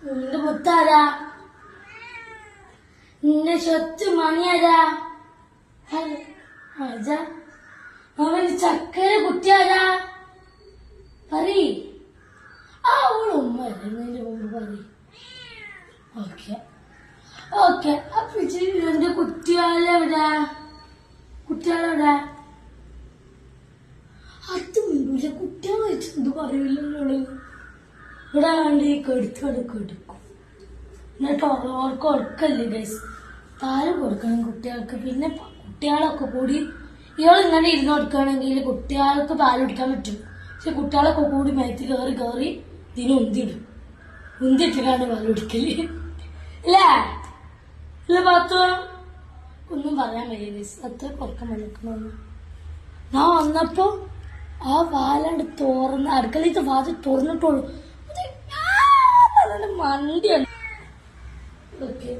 നിന്റെ മുത്താരാ? നിന്റെ സ്വത്ത് മണിയാരാ? അജാ അവന് ചക്കര കുട്ടിയാരാ? പറയ്. ആ ഉമ്മ വരുന്നതിന് മുമ്പ് പറയ്. Okay okay. അപ്പൊ എന്റെ കുട്ടിയാളെവിടാ? കുട്ടിയാളെവിടാ? അത് മുമ്പില്ല. കുട്ടികളെ വെച്ച് എന്ത് പറയില്ലല്ലോ. ഇവിടെ വേണ്ടി കെടുക്കും. എന്നിട്ട് ഓർക്ക് ഉറക്കല്ലേ ഗൈസ്. പാല് കൊടുക്കണം കുട്ടികൾക്ക്. പിന്നെ കുട്ടികളൊക്കെ കൂടി ഇങ്ങനെ ഇരുന്ന് കൊടുക്കുകയാണെങ്കിൽ കുട്ടികൾക്ക് പാല് കുടിക്കാൻ പറ്റും. പക്ഷെ കുട്ടികളൊക്കെ കൂടി മേത്ത് കയറി ഇതിന് ഉന്തിട്ടിട്ടാണ് പാല് കുടിക്കല്. ഇല്ലേ? ഇല്ല പാത്തു ഒന്നും പറയാൻ വയ്യ ഗൈസ്. അത്ര കുറക്കം വന്നിക്കണമെന്ന്. ഞാൻ വന്നപ്പോ ആ വാലണ്ട് തുറന്ന് അടുക്കളത്തെ വാതിൽ തുറന്നിട്ടുള്ളൂ. മണ്ടിയാണ്. ഓക്കെ.